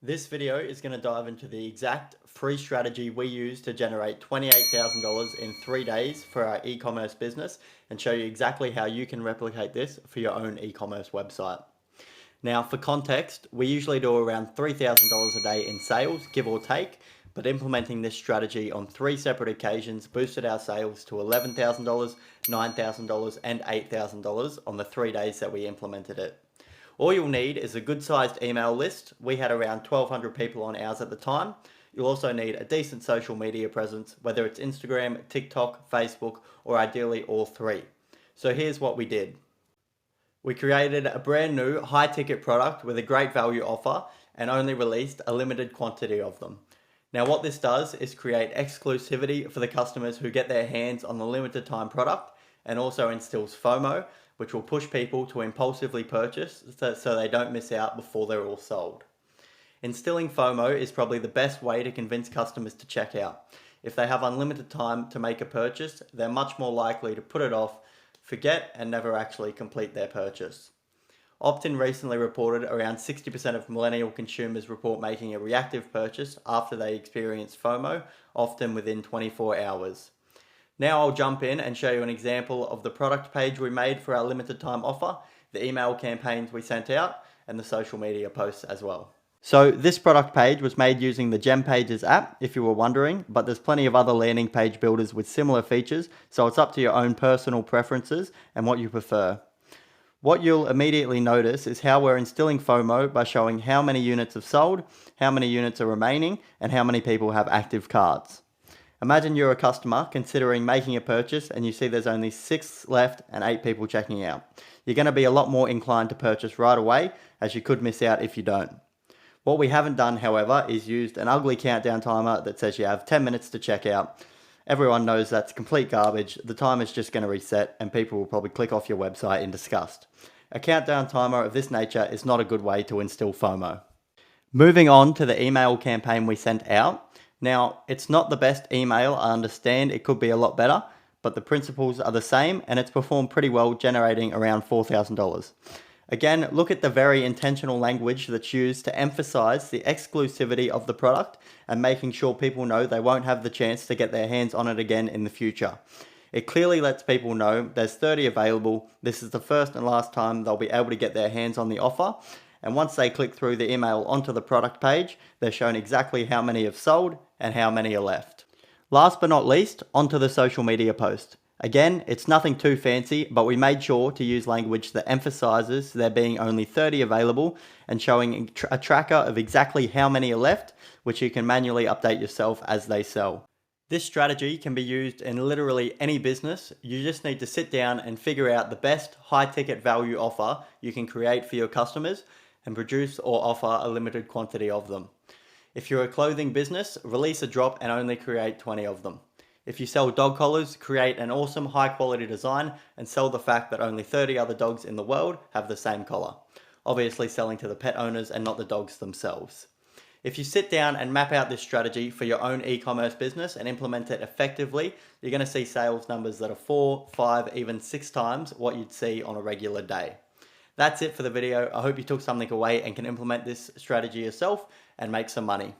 This video is going to dive into the exact free strategy we use to generate $28,000 in 3 days for our e-commerce business and show you exactly how you can replicate this for your own e-commerce website. Now, for context, we usually do around $3,000 a day in sales, give or take, but implementing this strategy on 3 separate occasions boosted our sales to $11,000, $9,000, and $8,000 on the 3 days that we implemented it. All you'll need is a good sized email list. We had around 1,200 people on ours at the time. You'll also need a decent social media presence, whether it's Instagram, TikTok, Facebook, or ideally all 3. So here's what we did. We created a brand new high ticket product with a great value offer and only released a limited quantity of them. Now what this does is create exclusivity for the customers who get their hands on the limited time product, and also instills FOMO, which will push people to impulsively purchase so they don't miss out before they're all sold. Instilling FOMO is probably the best way to convince customers to check out. If they have unlimited time to make a purchase, they're much more likely to put it off, forget, and never actually complete their purchase. Optin recently reported around 60% of millennial consumers report making a reactive purchase after they experience FOMO, often within 24 hours. Now I'll jump in and show you an example of the product page we made for our limited time offer, the email campaigns we sent out, and the social media posts as well. So this product page was made using the GemPages app, if you were wondering, but there's plenty of other landing page builders with similar features, so it's up to your own personal preferences and what you prefer. What you'll immediately notice is how we're instilling FOMO by showing how many units have sold, how many units are remaining, and how many people have active cards. Imagine you're a customer considering making a purchase and you see there's only 6 left and 8 people checking out. You're going to be a lot more inclined to purchase right away, as you could miss out if you don't. What we haven't done, however, is used an ugly countdown timer that says you have 10 minutes to check out. Everyone knows that's complete garbage. The time is just going to reset and people will probably click off your website in disgust. A countdown timer of this nature is not a good way to instill FOMO. Moving on to the email campaign we sent out. Now, it's not the best email, I understand it could be a lot better, but the principles are the same and it's performed pretty well, generating around $4,000. Again, look at the very intentional language that's used to emphasize the exclusivity of the product and making sure people know they won't have the chance to get their hands on it again in the future. It clearly lets people know there's 30 available, this is the first and last time they'll be able to get their hands on the offer, and once they click through the email onto the product page, they're shown exactly how many have sold and how many are left. Last but not least, onto the social media post. Again, it's nothing too fancy, but we made sure to use language that emphasizes there being only 30 available and showing a tracker of exactly how many are left, which you can manually update yourself as they sell. This strategy can be used in literally any business. You just need to sit down and figure out the best high ticket value offer you can create for your customers and produce or offer a limited quantity of them. If you're a clothing business, release a drop and only create 20 of them. If you sell dog collars, create an awesome high quality design and sell the fact that only 30 other dogs in the world have the same collar. Obviously selling to the pet owners and not the dogs themselves. If you sit down and map out this strategy for your own e-commerce business and implement it effectively, you're going to see sales numbers that are 4, 5, even 6 times what you'd see on a regular day. That's it for the video. I hope you took something away and can implement this strategy yourself and make some money.